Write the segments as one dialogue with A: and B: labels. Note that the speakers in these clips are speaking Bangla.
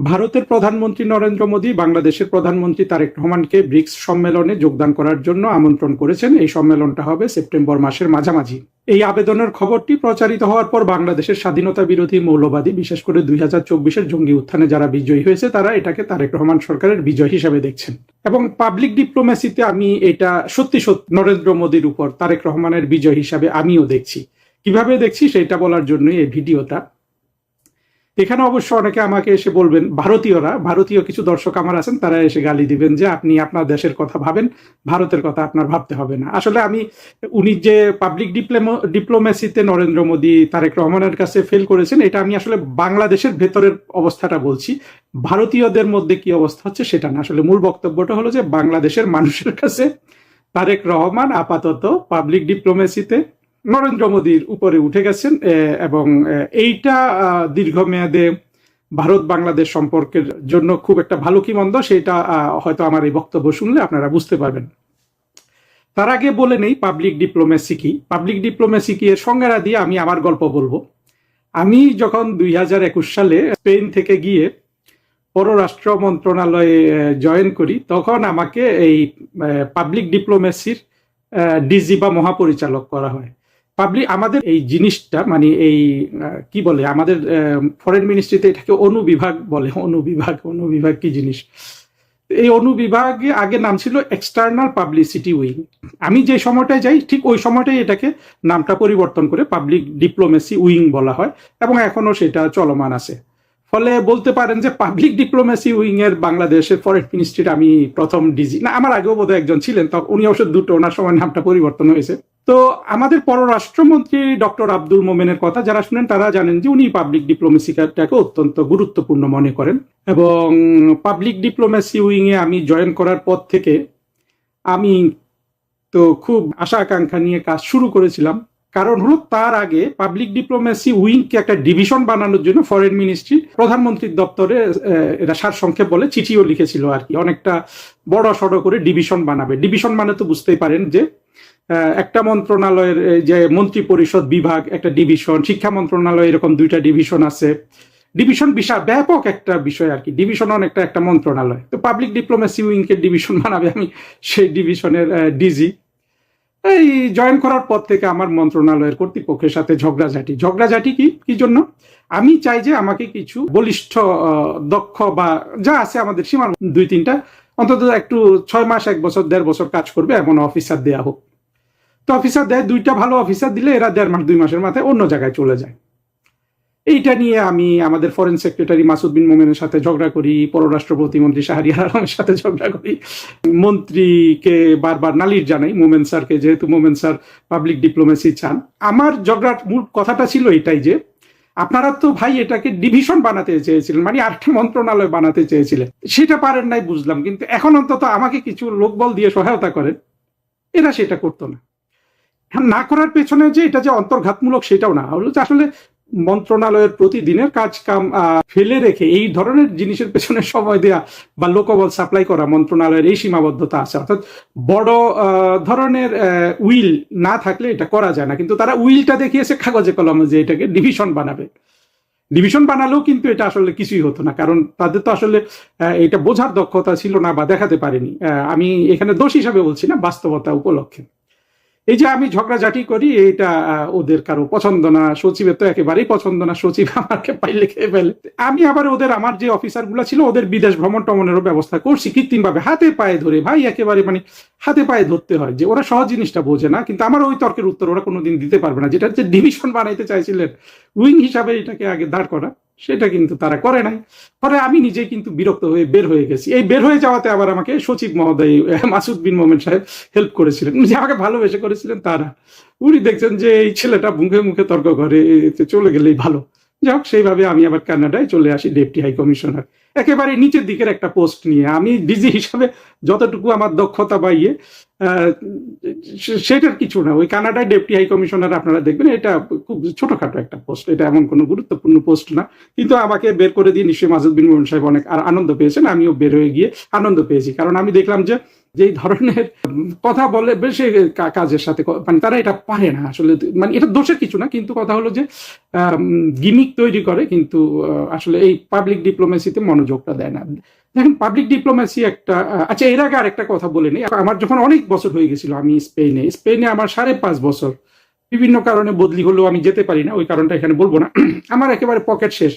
A: ভারতের প্রধানমন্ত্রী নরেন্দ্র মোদী বাংলাদেশের প্রধানমন্ত্রী তারেক রহমানকে ব্রিক্স সম্মেলনে যোগদান করার জন্য আমন্ত্রণ করেছেন। এই সম্মেলনটা হবে সেপ্টেম্বর মাসের মাঝামাঝি। এই আবেদনের খবরটি প্রচারিত হওয়ার পর বাংলাদেশের স্বাধীনতা বিরোধী মৌলবাদী, বিশেষ করে 2024-এর জঙ্গি উত্থানে যারা বিজয়ী হয়েছে তারা এটাকে তারেক রহমান সরকারের বিজয় হিসেবে দেখছেন। এবং পাবলিক ডিপ্লোমেসিতে আমি এটা সত্যি নরেন্দ্র মোদীর উপর তারেক রহমানের বিজয় হিসাবে আমিও দেখছি। কিভাবে দেখছি সেটা বলার জন্যই এই ভিডিওটা। এখানে অবশ্য অনেকে আমাকে এসে বলবেন, ভারতীয় কিছু দর্শক আমার আছেন, তারা এসে গালি দিবেন যে আপনি আপনার দেশের কথা ভাবেন, ভারতের কথা আপনার ভাবতে হবে না। আসলে উনি যে পাবলিক ডিপ্লোমেসিতে নরেন্দ্র মোদী তারেক রহমানের কাছে ফেল করেছেন, এটা আমি আসলে বাংলাদেশের ভেতরের অবস্থাটা বলছি। ভারতীয়দের মধ্যে কি অবস্থা হচ্ছে সেটা না। আসলে মূল বক্তব্যটা হলো যে বাংলাদেশের মানুষের কাছে তারেক রহমান আপাতত পাবলিক ডিপ্লোমেসিতে নরেন্দ্র মোদীর উপরে উঠে গেছেন এবং এইটা দীর্ঘমেয়াদে ভারত বাংলাদেশ সম্পর্কের জন্য খুব একটা ভালো কি মন্দ সেটা হয়তো আমার এই বক্তব্য শুনলে আপনারা বুঝতে পারবেন। তার আগে বলে নেই পাবলিক ডিপ্লোমেসি কি। পাবলিক ডিপ্লোমেসি কি এর সংজ্ঞা দিয়ে আমি আমার গল্প বলবো। আমি যখন 2021 সালে স্পেন থেকে গিয়ে পররাষ্ট্র মন্ত্রণালয়ে জয়েন করি, তখন আমাকে এই পাবলিক ডিপ্লোমেসির ডিজি বা মহাপরিচালক করা হয়। আমাদের এই জিনিসটা মানে এই কি বলে, আমাদের ফরেন মিনিস্ট্রিতে এটাকে অনুবিভাগ বলে। অনুবিভাগ কি জিনিস? এই অনুবিভাগে আগে নাম ছিল এক্সটার্নাল পাবলিসিটি উইং। আমি যে সময়টায় যাই ঠিক ওই সময়টাই এটাকে নামটা পরিবর্তন করে পাবলিক ডিপ্লোমেসি উইং বলা হয় এবং এখনো সেটা চলমান আছে। ফলে বলতে পারেন যে পাবলিক ডিপ্লোমেসি উইং এর বাংলাদেশের ফরেন মিনিস্ট্রির আমি প্রথম ডিজি না, আমার আগেও বোধহয় একজন ছিলেন, তখন উনি অবশ্য দুটো, ওনার সময় নামটা পরিবর্তন হয়েছে। তো আমাদের পররাষ্ট্রমন্ত্রী ডক্টর আব্দুল মোমেনের কথা যারা শুনেন তারা জানেন যে উনি পাবলিক ডিপ্লোমেসিটাকে অত্যন্ত গুরুত্বপূর্ণ মনে করেন। এবং পাবলিক ডিপ্লোমেসি উইং এ আমি জয়েন করার পর থেকে আমি তো খুব আশা আকাঙ্ক্ষা নিয়ে কাজ শুরু করেছিলাম। কারণ হলো তার আগে পাবলিক ডিপ্লোমেসি উইংকে একটা ডিভিশন বানানোর জন্য ফরেন মিনিস্ট্রি প্রধানমন্ত্রীর দপ্তরে এরা সারসংক্ষেপ বলে চিঠিও লিখেছিল আর কি, অনেকটা বড় সড়ো করে ডিভিশন বানাবে। ডিভিশন মানে তো বুঝতেই পারেন যে একটা মন্ত্রণালয়ের যে মন্ত্রী পরিষদ বিভাগ একটা ডিভিশন, শিক্ষা মন্ত্রণালয় এরকম দুইটা ডিভিশন আছে। ডিভিশন বিশাল ব্যাপক একটা বিষয় আর কি, ডিভিশন অনেকটা একটা মন্ত্রণালয়। তো পাবলিক ডিপ্লোমেসি উইংকে ডিভিশন বানাবে, আমি সেই ডিভিশনের ডিজি। এই জয়েন করার পর থেকে আমার মন্ত্রণালয়ের কর্তৃপক্ষের সাথে ঝগড়াঝাটি কি জন্য? আমি চাই যে আমাকে কিছু বলিষ্ঠ দক্ষ বা যা আছে আমাদের সীমার 2-3টা অন্তত একটু 6 মাস 1 বছর 1.5 বছর কাজ করবে এমন অফিসার দেয়া হোক। তো অফিসার দেয়, 2টা ভালো অফিসার দিলে এরা 1.5 মাস 2 মাসের মাথায় অন্য জায়গায় চলে যায়। এইটা নিয়ে আমি আমাদের ফরেন সেক্রেটারি মাসুদ বিন মোমেনের সাথে ঝগড়া করি, পররাষ্ট্র প্রতিমন্ত্রী শাহরিয়ার আলমের সাথে ঝগড়া করি, মন্ত্রীকে বারবার নালিশ জানাই মোমেন স্যারকে, যেহেতু মোমেন স্যার পাবলিক ডিপ্লোমেসি চান। আমার ঝগড়ার মূল কথাটা ছিল এটাই যে আপনারা তো ভাই এটাকে ডিভিশন বানাতে চেয়েছিলেন, মানে আরেকটা মন্ত্রণালয় বানাতে চেয়েছিলেন, সেটা পারেন নাই বুঝলাম, কিন্তু এখন অন্তত আমাকে কিছু লোকবল দিয়ে সহায়তা করেন। এরা সেটা করতো না। না করার পেছনে যে এটা যে অন্তর্ঘাতমূলক সেটাও না, হলো আসলে মন্ত্রণালয়ের প্রতিদিনের কাজ কাম ফেলে রেখে এই ধরনের জিনিসের পেছনে সময় দেয়া বা লোকবল সাপ্লাই করা মন্ত্রণালয়ের এই সীমাবদ্ধতা আছে। অর্থাৎ বড় ধরনের উইল না থাকলে এটা করা যায় না, কিন্তু তারা উইলটা দেখিয়েছে কাগজে কলমে যে এটাকে ডিভিশন বানাবে। ডিভিশন বানালেও কিন্তু এটা আসলে কিছুই হতো না, কারণ তাদের তো আসলে এটা বোঝার দক্ষতা ছিল না বা দেখাতে পারেনি। আমি এখানে দোষ হিসাবে বলছি না, বাস্তবতা উপলক্ষে। এই যে আমি ঝগড়াঝাটি করি এটা ওদের কারো পছন্দ না, সচিবের তো একেবারেই পছন্দ না, সচিব আমাকে পাইলে খেয়ে ফেলে। আমি আবার আমার যে অফিসার গুলা ছিল ওদের বিদেশ ভ্রমণ টমনেরও ব্যবস্থা করছি কৃত্রিম ভাবে, হাতে পায়ে ধরে ভাই, একেবারে মানে হাতে পায়ে ধরতে হয় যে ওরা সহজ জিনিসটা বোঝে না। কিন্তু আমার ওই তর্কের উত্তর ওরা কোনোদিন দিতে পারবে না, যেটা হচ্ছে ডিভিশন বানাইতে চাইছিলেন উইং হিসাবে এটাকে আগে দাঁড় করা, সেটা কিন্তু তারা করে নাই। পরে আমি নিজে কিন্তু বিরক্ত হয়ে বের হয়ে গেছি। এই বের হয়ে যাওয়াতে আবার আমাকে সচিব মহোদয় মাসুদ বিন মোমেন সাহেব হেল্প করেছিলেন, যে আমাকে ভালোবেসে করেছিলেন তারা। উনি দেখছেন যে এই ছেলেটা মুখে মুখে তর্ক করে, চলে গেলেই ভালো। যাই হোক, সেইভাবে আমি আবার কানাডায় চলে আসি ডেপুটি হাই কমিশনার, একেবারে নিচের দিকের একটা পোস্ট নিয়ে। আমি ডিজি হিসাবে যতটুকু আমার দক্ষতা বা সেটার কিছু না। ওই কানাডায় ডেপুটি হাই কমিশনার আপনারা দেখবেন এটা খুব ছোটখাটো একটা পোস্ট, এটা এমন কোনো গুরুত্বপূর্ণ পোস্ট না। কিন্তু আমাকে বের করে দিয়ে নিশ্চয়ই মাসুদ বিন মোমেন সাহেব অনেক আর আনন্দ পেয়েছেন, আমিও বের হয়ে গিয়ে আনন্দ পেয়েছি। কারণ আমি দেখলাম যে যেই ধরনের কথা বলে বেশি কাজের সাথে মানে তারা এটা পারে না আসলে, মানে এটা দোষের কিছু না, কিন্তু কথা হলো যে গিমিক তৈরি করে, কিন্তু আসলে এই পাবলিক ডিপ্লোমেসিতে মনোযোগটা দেয় না। দেখেন পাবলিক ডিপ্লোমেসি একটা আচ্ছা, এর আগে আরেকটা কথা বলে নিই। আমার যখন অনেক বছর হয়ে গেছিল, আমি স্পেনে আমার 5.5 বছর বিভিন্ন কারণে বদলি হলেও আমি যেতে পারি না, ওই কারণটা এখানে বলবো না। আমার একেবারে পকেট শেষ।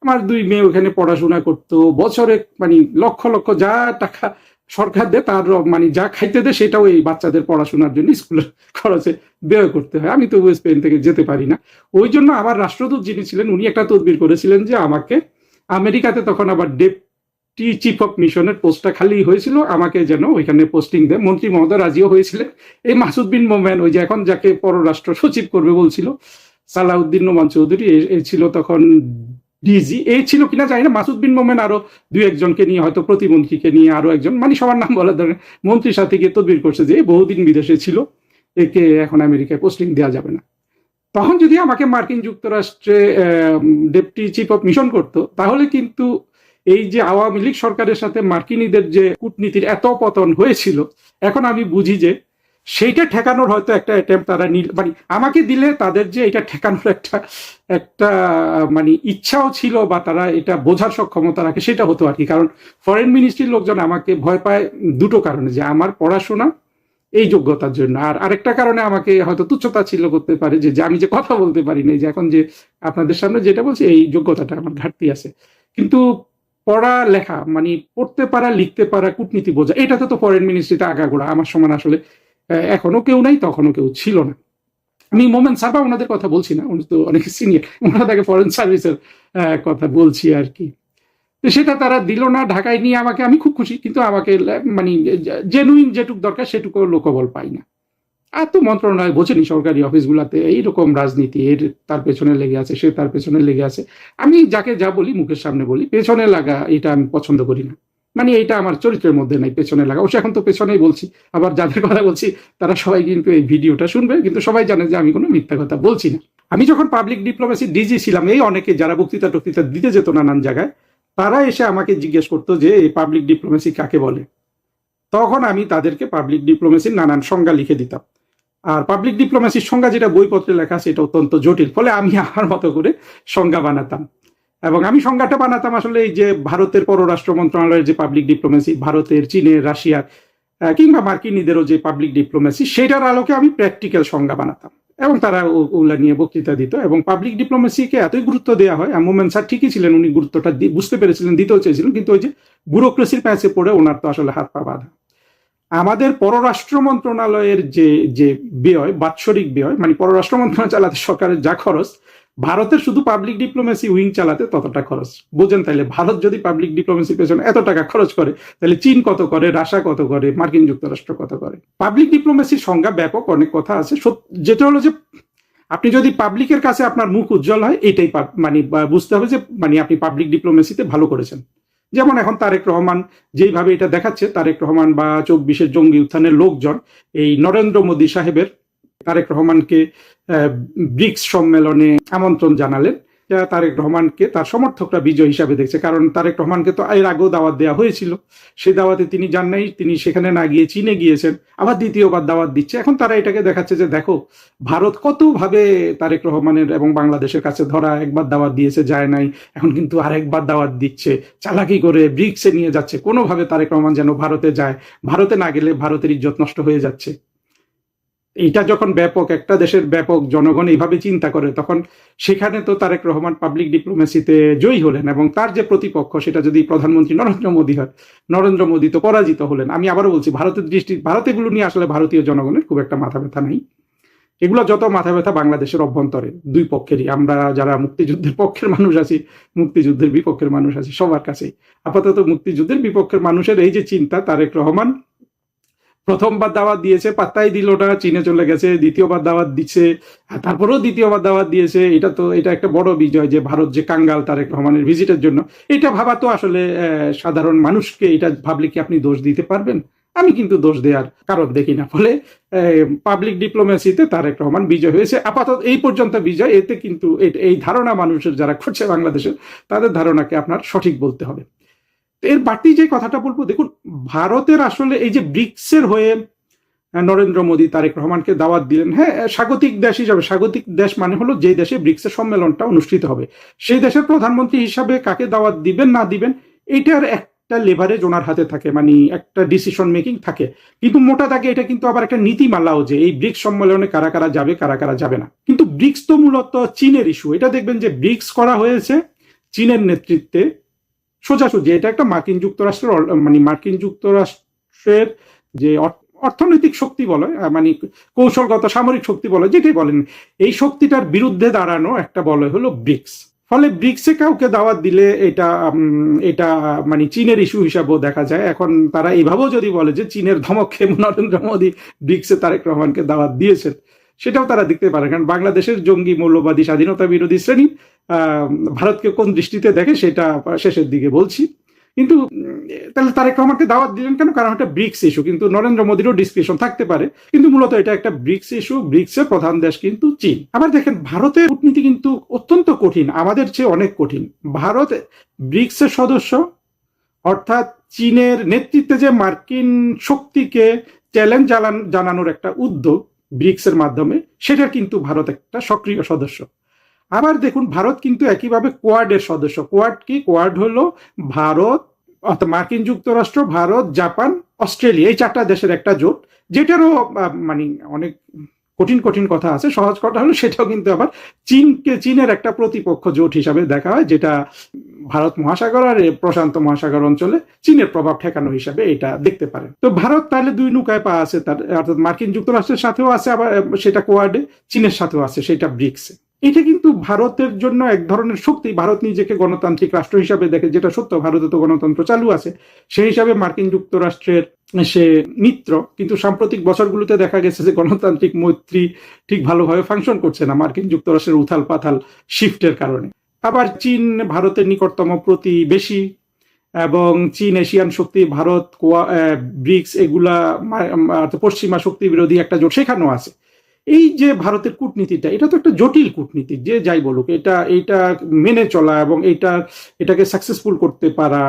A: আমার 2 মেয়ে ওখানে পড়াশোনা করতো, বছরে মানে লক্ষ লক্ষ যা টাকা সরকার দেয় তার মানে যা খাইতে দেয় সেটাও এই বাচ্চাদের পড়াশোনার জন্য স্কুলের খরচে ব্যয় করতে হয়। আমি তো স্পেন থেকে যেতে পারি না। ওই জন্য আমার রাষ্ট্রদূত যিনি ছিলেন উনি একটা তদবির করেছিলেন যে আমাকে আমেরিকাতে, তখন আবার ডেপুটি চিফ অফ মিশনের পোস্টটা খালি হয়েছিল, আমাকে যেন ওইখানে পোস্টিং দেয়। মন্ত্রী মহোদয় রাজিও হয়েছিলেন। এই মাসুদ বিন মোমেন, ওই যে এখন যাকে পররাষ্ট্র সচিব করবে বলছিল, সালাউদ্দিন নোমান চৌধুরী, এ ছিল তখন ডিজি, এই ছিল কিনা জানি না। মাসুদ বিন মোমেন আরো 2-1জনকে নিয়ে, হয়তো প্রতিমন্ত্রীকে নিয়ে আরো একজন, মানে সবার নাম বলা ধরেন, মন্ত্রীর সাথে গিয়ে তদবির করছে যে বহুদিন বিদেশে ছিল, একে এখন আমেরিকায় পোস্টিং দেওয়া যাবে না। তখন যদি আমাকে মার্কিন যুক্তরাষ্ট্রে ডেপুটি চিফ অফ মিশন করতো, তাহলে কিন্তু এই যে আওয়ামী লীগ সরকারের সাথে মার্কিনীদের যে কূটনীতির এত পতন হয়েছিল, এখন আমি বুঝি যে সেইটা ঠেকানোর হয়তো একটা অ্যাটেম্প তারা মানে আমাকে দিলে তাদের যে এটা ঠেকানোর একটা একটা মানে ইচ্ছাও ছিল, বা তারা এটা বোঝার সক্ষমতা রাখে, সেটা হতো আর কি। কারণ ফরেন মিনিস্ট্রির লোকজন আমাকে ভয় পায় দুটো কারণে, যে আমার পড়াশোনা, এই যোগ্যতার জন্য, আর আরেকটা কারণে আমাকে হয়তো তুচ্ছতা ছিল করতে পারে, যে আমি যে কথা বলতে পারি না, যে এখন যে আপনাদের সামনে যেটা বলছি, এই যোগ্যতাটা আমার ঘাটতি আছে। কিন্তু পড়া লেখা মানে পড়তে পারা, লিখতে পারা, কূটনীতি বোঝা, এটাতে তো ফরেন মিনিস্ট্রিতে আগাগোড়া আমার সমান আসলে এখনো কেউ নাই, তখনও কেউ ছিল না। আমি মোমেন স্যার বা ওনাদের কথা বলছি না, উনি তো অনেক সিনিয়র, ওনারা তাকে ফরেন সার্ভিসের কথা বলছি আর কি। সেটা তারা দিল না, ঢাকায় নিয়ে আমাকে, আমি খুব খুশি, কিন্তু আমাকে মানে জেনুইন যেটুক দরকার সেটুকু লোকবল পাই না। আর তো মন্ত্রণালয় বোঝেনি, সরকারি অফিসগুলোতে এইরকম রাজনীতি, এর তার পেছনে লেগে আছে, সে তার পেছনে লেগে আছে। আমি যাকে যা বলি মুখের সামনে বলি, পেছনে লাগা এটা আমি পছন্দ করি না, মানে এটা আমার চরিত্রের মধ্যে নাই পেছনে লাগা। অবশ্য এখন তো পেছনেই বলছি, আবার যাদের কথা বলছি তারা সবাই কিন্তু এই ভিডিওটা শুনবে, কিন্তু সবাই জানে যে আমি কোনো মিথ্যা কথা বলছি না। আমি যখন পাবলিক ডিপ্লোমেসি ডিজি ছিলাম, এই অনেকে যারা বক্তৃতা টক্তৃতা দিতে যেত নানান জায়গায়, তারা এসে আমাকে জিজ্ঞেস করতো যে এই পাবলিক ডিপ্লোমেসি কাকে বলে। তখন আমি তাদেরকে পাবলিক ডিপ্লোমেসির নানান সংজ্ঞা লিখে দিতাম। আর পাবলিক ডিপ্লোমেসির সংজ্ঞা যেটা বইপত্রে লেখা সেটা অত্যন্ত জটিল, ফলে আমি আমার মতো করে সংজ্ঞা বানাতাম। এবং আমি সংজ্ঞাটা বানাতাম আসলে এই যে ভারতের পররাষ্ট্র মন্ত্রণালয়ের যে পাবলিক ডিপ্লোমেসি, ভারতের, চীনের, রাশিয়ার কিংবা মার্কিনীদেরও যে পাবলিক ডিপ্লোমেসি, সেটার আলোকে আমি প্র্যাকটিক্যাল সংজ্ঞা বানাতাম, এবং তারা ওগুলা নিয়ে বক্তৃতা দিত। এবং পাবলিক ডিপ্লোমেসিকে এতই গুরুত্ব দেওয়া হয়, মোমেন স্যার ঠিকই ছিলেন, উনি গুরুত্বটা বুঝতে পেরেছিলেন, দিতেও চেয়েছিলেন, কিন্তু ওই যে ব্যুরোক্রেসির প্যাঁচে পড়ে ওনার তো আসলে হাত পা বাঁধা। আমাদের পররাষ্ট্র মন্ত্রণালয়ের যে যে ব্যয়, বাৎসরিক ব্যয়, মানে পররাষ্ট্র মন্ত্রণালয় চালাতে সরকারের যা খরচ, ভারতের শুধু পাবলিক ডিপ্লোমেসি উইং চালাতে ততটা খরচ। বোঝেন তাইলে, ভারত যদি পাবলিক ডিপ্লোমেসির পেছনে এত টাকা খরচ করে, তাহলে চীন কত করে, রাশিয়া কত করে, মার্কিন যুক্তরাষ্ট্র কত করে। পাবলিক ডিপ্লোমেসির সংজ্ঞা ব্যাপক, অনেক কথা আছে। যেটা হলো যে আপনি যদি পাবলিকের কাছে আপনার মুখ উজ্জ্বল হয়, এটাই মানে বুঝতে হবে যে মানে আপনি পাবলিক ডিপ্লোমেসিতে ভালো করেছেন। যেমন এখন তারেক রহমান যেইভাবে এটা দেখাচ্ছে, তারেক রহমান বা 24-এর জঙ্গি উত্থানের লোকজন এই নরেন্দ্র মোদী সাহেবের তারেক রহমানকে ব্রিক্স সম্মেলনে আমন্ত্রণ জানালেন। তারেক রহমানকে তার সমর্থকরা বিজয় হিসাবে দেখছে, কারণ তারেক রহমানকে তো এর আগেও দাওয়াত দেওয়া হয়েছিল, সেই দাওয়াতে তিনি যান নাই, তিনি সেখানে না গিয়ে চীনে গিয়েছেন, আবার দ্বিতীয়বার দাওয়াত দিচ্ছে। এখন তারা এটাকে দেখাচ্ছে যে দেখো ভারত কতভাবে তারেক রহমানের এবং বাংলাদেশের কাছে ধরা, একবার দাওয়াত দিয়েছে যায় নাই, এখন কিন্তু আরেকবার দাওয়াত দিচ্ছে, চালাকি করে ব্রিক্সে নিয়ে যাচ্ছে, কোনোভাবে তারেক রহমান যেন ভারতে যায়, ভারতে না গেলে ভারতের ইজ্জত নষ্ট হয়ে যাচ্ছে। এটা যখন ব্যাপক একটা দেশের ব্যাপক জনগণ এইভাবে চিন্তা করে, তখন সেখানে তো তারেক রহমান পাবলিক ডিপ্লোমেসিতে জয়ী হলেন, এবং তার যে প্রতিপক্ষ সেটা যদি প্রধানমন্ত্রী নরেন্দ্র মোদী হয়, নরেন্দ্র মোদী তো পরাজিত হলেন। আমি আবারও বলছি, ভারতের দৃষ্টি, ভারত এগুলো নিয়ে আসলে ভারতীয় জনগণের খুব একটা মাথা ব্যথা নাই। এগুলো যত মাথা ব্যথা বাংলাদেশের অভ্যন্তরে, দুই পক্ষেরই। আমরা যারা মুক্তিযুদ্ধের পক্ষের মানুষ আছি, মুক্তিযুদ্ধের বিপক্ষের মানুষ আছি, সবার কাছেই আপাতত মুক্তিযুদ্ধের বিপক্ষের মানুষের এই যে চিন্তা, তারেক রহমান প্রথমবার দাওয়াত দিয়েছে, পাত্তাই দিল না, চীনে চলে গেছে, দ্বিতীয়বার দাওয়াত দিচ্ছে, তারপরেও দ্বিতীয়বার দাওয়াত দিয়েছে। এটা একটা বড় বিজয় যে ভারত যে কাঙ্গাল তারেক রহমানের ভিজিটের জন্য। এটা ভাবা তো আসলে সাধারণ মানুষকে, এটা ভাবলে কি আপনি দোষ দিতে পারবেন? আমি কিন্তু দোষ দেওয়ার কারণ দেখি না। ফলে পাবলিক ডিপ্লোমেসিতে তারেক রহমান বিজয় হয়েছে, আপাতত এই পর্যন্ত বিজয়। এতে কিন্তু এই ধারণা মানুষের যারা করছে বাংলাদেশের, তাদের ধারণাকে আপনার সঠিক বলতে হবে। এর বাড়তি যে কথাটা বলবো, দেখুন ভারতের আসলে এই যে ব্রিক্সের হয়ে নরেন্দ্র মোদী তারেক রহমানকে দাওয়াত দিলেন, হ্যাঁ স্বাগতিক দেশ হিসাবে, স্বাগতিক দেশ মানে হলো যে দেশে ব্রিক্সের সম্মেলনটা অনুষ্ঠিত হবে সেই দেশের প্রধানমন্ত্রী হিসাবে কাকে দাওয়াত দিবেন না দিবেন এটার একটা লেভারেজ ওনার হাতে থাকে, মানে একটা ডিসিশন মেকিং থাকে। কিন্তু মোটা দাগে এটা কিন্তু আবার একটা নীতিমালাও যে এই ব্রিক্স সম্মেলনে কারা কারা যাবে কারা কারা যাবে না। কিন্তু ব্রিক্স তো মূলত চীনের ইস্যু। এটা দেখবেন যে ব্রিক্স করা হয়েছে চীনের নেতৃত্বে সোজাসুজি। এটা একটা মার্কিন যুক্তরাষ্ট্রের মানে মার্কিন যুক্তরাষ্ট্রের যে অর্থনৈতিক শক্তি বলে, মানে কৌশলগত সামরিক শক্তি বলে, যেটাই বলেন, এই শক্তিটার বিরুদ্ধে দাঁড়ানো একটা বলে হলো ব্রিক্স। ফলে ব্রিক্সে কাউকে দাওয়াত দিলে এটা এটা মানে চীনের ইস্যু হিসাবেও দেখা যায়। এখন তারা এইভাবেও যদি বলে যে চীনের ধমকে নরেন্দ্র মোদী ব্রিক্সে তারেক রহমানকে দাওয়াত দিয়েছেন, সেটাও তারা দেখতে পারে। কারণ বাংলাদেশের জঙ্গি মৌলবাদী স্বাধীনতা বিরোধী শ্রেণী ভারতকে কোন দৃষ্টিতে দেখে সেটা শেষের দিকে বলছি। কিন্তু তাহলে তারেক রহমানকে দাওয়াত দিলেন কেন? কারণ একটা ব্রিক্স ইস্যু, কিন্তু নরেন্দ্র মোদীরও ডিসক্রিপশন থাকতে পারে, কিন্তু মূলত এটা একটা ব্রিক্স ইস্যু। ব্রিক্সের প্রধান দেশ কিন্তু চীন। আবার দেখেন ভারতের কূটনীতি কিন্তু অত্যন্ত কঠিন, আমাদের চেয়ে অনেক কঠিন। ভারত ব্রিক্সের সদস্য, অর্থাৎ চীনের নেতৃত্বে যে মার্কিন শক্তিকে চ্যালেঞ্জ জানানোর একটা উদ্যোগ ব্রিক্সের মাধ্যমে, সেটার কিন্তু ভারত একটা সক্রিয় সদস্য। আবার দেখুন ভারত কিন্তু একইভাবে কোয়াডের সদস্য। কোয়াড কি? কোয়াড হলো ভারত, অর্থাৎ মার্কিন যুক্তরাষ্ট্র, ভারত, জাপান, অস্ট্রেলিয়া, এই চারটা দেশের একটা জোট, যেটারও মানে অনেক কঠিন কঠিন কথা আছে। সহজ কথা হলো সেটাও কিন্তু আবার চীনের একটা প্রতিপক্ষ জোট হিসাবে দেখা হয়, যেটা ভারত মহাসাগর আর প্রশান্ত মহাসাগর অঞ্চলে চীনের প্রভাব ঠেকানো হিসাবে এটা দেখতে পারেন। তো ভারত তাহলে দুই নৌকায় পা আছে তার, অর্থাৎ মার্কিন যুক্তরাষ্ট্রের সাথেও আছে, আবার সেটা কোয়াডে, চীনের সাথেও আছে সেটা ব্রিক্সে। এটা কিন্তু ভারতের জন্য এক ধরনের শক্তি। ভারত নিজেকে গণতান্ত্রিক রাষ্ট্র হিসাবে দেখে, যেটা সত্য, ভারতে তো গণতন্ত্র চালু আছে, সেই হিসাবে মার্কিন যুক্তরাষ্ট্রের সে মিত্র। কিন্তু সাম্প্রতিক বছরগুলোতে দেখা গেছে যে গণতান্ত্রিক মৈত্রী ঠিক ভালোভাবে ফাংশন করছে না মার্কিন যুক্তরাষ্ট্রের উথাল পাথাল শিফটের কারণে। আবার চীন ভারতের নিকটতম প্রতিবেশী, এবং চীন এশিয়ান শক্তি, ভারত, ব্রিক্স, এগুলা পশ্চিমা শক্তি বিরোধী একটা জোট সেখানেও আছে। এই যে ভারতের কূটনীতিটা, এটা তো একটা জটিল কূটনীতি, যে যাই বলুক, এটা মেনে চলা এবং এটাকে সাকসেসফুল করতে পারা,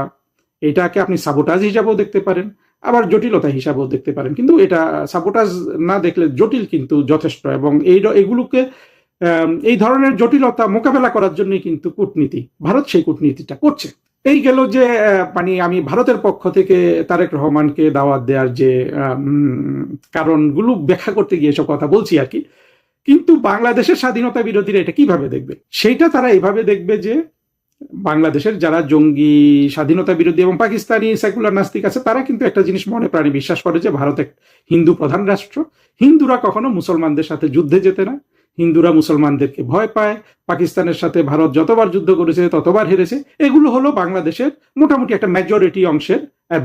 A: এটাকে আপনি সাবোটাজ হিসাবেও দেখতে পারেন, আবার জটিলতা হিসাবেও দেখতে পারেন। কিন্তু এটা সাবোটাজ না দেখলে জটিল কিন্তু যথেষ্ট, এবং এইগুলোকে এই ধরনের জটিলতা মোকাবেলা করার জন্যই কিন্তু কূটনীতি, ভারত সেই কূটনীতিটা করছে। এই গেল যে মানে আমি ভারতের পক্ষ থেকে তারেক রহমানকে দাওয়াত দেওয়ার যে কারণগুলো ব্যাখ্যা করতে গিয়ে এসব কথা বলছি আর কি। কিন্তু বাংলাদেশের স্বাধীনতা বিরোধীরা এটা কিভাবে দেখবে? সেইটা তারা এইভাবে দেখবে যে বাংলাদেশের যারা জঙ্গি, স্বাধীনতা বিরোধী এবং পাকিস্তানি সেকুলার নাস্তিক আছে, তারা কিন্তু একটা জিনিস মনে প্রাণে বিশ্বাস করে যে ভারত এক হিন্দু প্রধান রাষ্ট্র। হিন্দুরা কখনো মুসলমানদের সাথে যুদ্ধে যেতে না, হিন্দুরা মুসলমানদেরকে ভয় পায়, পাকিস্তানের সাথে ভারত যতবার যুদ্ধ করেছে ততবার হেরেছে। এগুলো হলো বাংলাদেশের মোটামুটি একটা মেজরিটি অংশের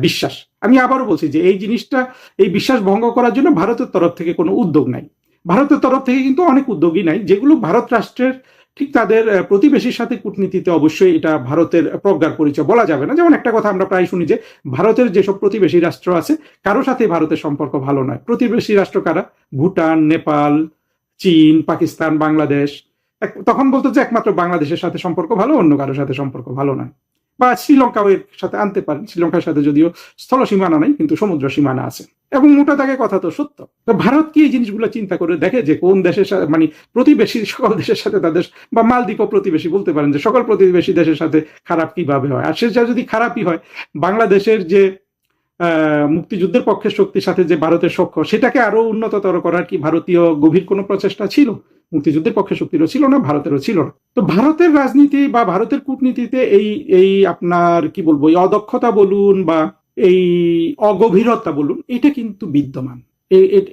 A: বিশ্বাস। আমি আবারও বলছি যে এই জিনিসটা, এই বিশ্বাস ভঙ্গ করার জন্য ভারতের তরফ থেকে কোনো উদ্যোগ নাই। ভারতের তরফ থেকে কিন্তু অনেক উদ্যোগই নাই, যেগুলো ভারত রাষ্ট্রের ঠিক তাদের প্রতিবেশীর সাথে কূটনীতিতে অবশ্যই এটা ভারতের প্রজ্ঞার পরিচয় বলা যাবে না। যেমন একটা কথা আমরা প্রায় শুনি যে ভারতের যেসব প্রতিবেশী রাষ্ট্র আছে কারো সাথে ভারতের সম্পর্ক ভালো নয়। প্রতিবেশী রাষ্ট্র কারা? ভুটান, নেপাল, চীন, পাকিস্তান, বাংলাদেশ। তখন বলতো যে একমাত্র বাংলাদেশের সাথে সম্পর্ক ভালো, অন্য কারোর সাথে সম্পর্ক ভালো নয়। বা শ্রীলঙ্কাও এর সাথে আনতে পারেন, শ্রীলঙ্কার সাথে যদিও স্থল সীমানা নাই কিন্তু সমুদ্র সীমানা আছে। এবং মোটা দাগে কথা তো সত্য। তো ভারত কি এই জিনিসগুলো চিন্তা করে দেখে যে কোন দেশের সাথে, মানে প্রতিবেশী সকল দেশের সাথে তাদের, বা মালদ্বীপও প্রতিবেশী বলতে পারেন, যে সকল প্রতিবেশী দেশের সাথে খারাপ কিভাবে হয়? আর সেটা যদি খারাপই হয়, বাংলাদেশের যে মুক্তিযুদ্ধের পক্ষের শক্তির সাথে যে ভারতের সখ্য, সেটাকে আরো উন্নততর করার কি ভারতীয় গভীর কোনো প্রচেষ্টা ছিল? মুক্তিযুদ্ধের পক্ষে শক্তিরও ছিল না, ভারতেরও ছিল না। তো ভারতের রাজনীতি বা ভারতের কূটনীতিতে এই আপনার কি বলবো, এই অদক্ষতা বলুন বা এই অগভীরতা বলুন, এটা কিন্তু বিদ্যমান।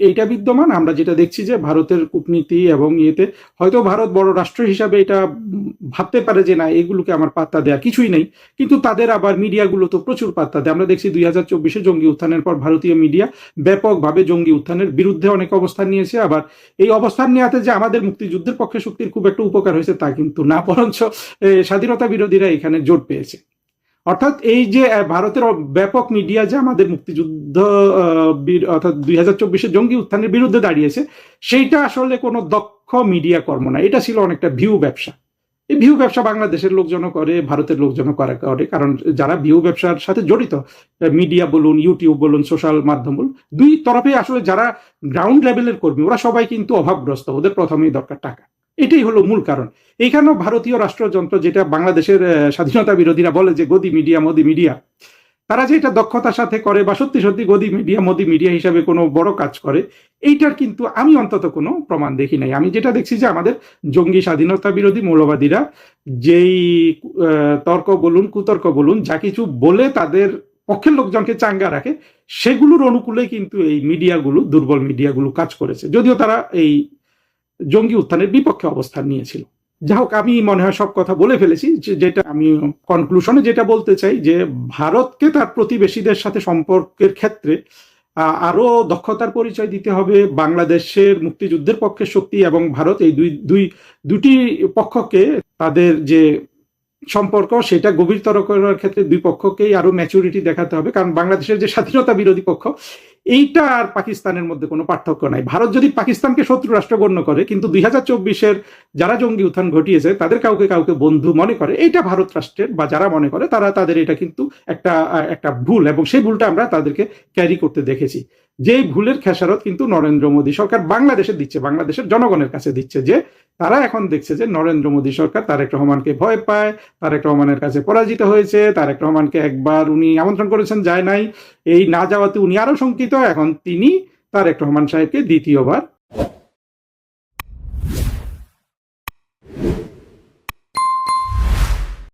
A: এইটা বিদ্যমান। আমরা যেটা দেখছি যে ভারতের কূটনীতি এবং ইয়েতে হয়তো ভারত বড় রাষ্ট্র হিসাবে এটা ভাবতে পারে যে না, এগুলোকে আমার পাত্তা দেয়া কিছুই নেই, কিন্তু তাদের আবার মিডিয়াগুলো তো প্রচুর পাত্তা দেয়। আমরা দেখছি 2024-এ জঙ্গি উত্থানের পর ভারতীয় মিডিয়া ব্যাপকভাবে জঙ্গি উত্থানের বিরুদ্ধে অনেক অবস্থান নিয়েছে। আবার এই অবস্থান নেওয়াতে যে আমাদের মুক্তিযুদ্ধের পক্ষে শক্তির খুব একটা উপকার হয়েছে তা কিন্তু না, বরঞ্চ স্বাধীনতা বিরোধীরা এখানে জোট পেয়েছে। অর্থাৎ এই যে ভারতের ব্যাপক মিডিয়া যে আমাদের মুক্তিযুদ্ধ অর্থাৎ 2024-এ জঙ্গি উত্থানের বিরুদ্ধে দাঁড়িয়েছে, সেইটা আসলে কোনো দক্ষ মিডিয়া কর্ম না, এটা ছিল অনেকটা ভিউ ব্যবসা। এই ভিউ ব্যবসা বাংলাদেশের লোকজনও করে, ভারতের লোকজনও করে, কারণ যারা ভিউ ব্যবসার সাথে জড়িত, মিডিয়া বলুন, ইউটিউব বলুন, সোশ্যাল মাধ্যম বলুন, দুই তরফে আসলে যারা গ্রাউন্ড লেভেলের কর্মী, ওরা সবাই কিন্তু অভাবগ্রস্ত, ওদের প্রথমেই দরকার টাকা। এটাই হলো মূল কারণ। এইখানেও ভারতীয় রাষ্ট্রযন্ত্র, যেটা বাংলাদেশের স্বাধীনতা বিরোধীরা বলে যে গদি মিডিয়া, মোদি মিডিয়া, তারা যে এটা দক্ষতার সাথে করে বা সত্যি সত্যি গদি মিডিয়া, মোদি মিডিয়া হিসাবে কোনো বড় কাজ করে, এইটার কিন্তু আমি অন্তত কোনো প্রমাণ দেখি নাই। আমি যেটা দেখছি যে আমাদের জঙ্গি স্বাধীনতা বিরোধী মৌলবাদীরা যেই তর্ক বলুন, কুতর্ক বলুন, যা কিছু বলে তাদের পক্ষের লোকজনকে চাঙ্গা রাখে, সেগুলোর অনুকূলে কিন্তু এই মিডিয়াগুলো, দুর্বল মিডিয়াগুলো কাজ করেছে, যদিও তারা এই জঙ্গি উত্থানের বিপক্ষে অবস্থান নিয়েছিল। যাই হোক, আমি মনে হয় সব কথা বলে ফেলেছি। যেটা আমি কনক্লুশনে যেটা বলতে চাই, যে ভারতকে তার প্রতিবেশীদের সাথে সম্পর্কের ক্ষেত্রে আরো দক্ষতার পরিচয় দিতে হবে। বাংলাদেশের মুক্তিযুদ্ধের পক্ষের শক্তি এবং ভারত, এই দুটি পক্ষকে তাদের যে সম্পর্ক সেটা গভীরতর করার ক্ষেত্রে দুই পক্ষকেই আরো ম্যাচুরিটি দেখাতে হবে। কারণ বাংলাদেশের যে স্বাধীনতা বিরোধী পক্ষ, এইটা আর পাকিস্তানের মধ্যে কোনো পার্থক্য নাই। ভারত যদি পাকিস্তানকে শত্রু রাষ্ট্র গণ্য করে, কিন্তু 2024-এর যারা জঙ্গি উত্থান ঘটিয়েছে তাদের কাউকে কাউকে বন্ধু মনে করে, এইটা ভারত রাষ্ট্রের বা যারা মনে করে তাদের এটা কিন্তু একটা ভুল, এবং সেই ভুলটা আমরা তাদেরকে ক্যারি করতে দেখেছি। যেই ভুলের খেসারত কিন্তু নরেন্দ্র মোদী সরকার বাংলাদেশে দিচ্ছে, বাংলাদেশের জনগণের কাছে দিচ্ছে, যে তারা এখন দেখছে যে নরেন্দ্র মোদী সরকার তারেক রহমানকে ভয় পায়, তারেক রহমানের কাছে পরাজিত হয়েছে, তারেক রহমানকে একবার উনি আমন্ত্রণ করেছেন, যায় নাই, এই না যাওয়াতে উনি আরো শঙ্কিত, এখন তিনি তারেক রহমান সাহেবকে দ্বিতীয়বার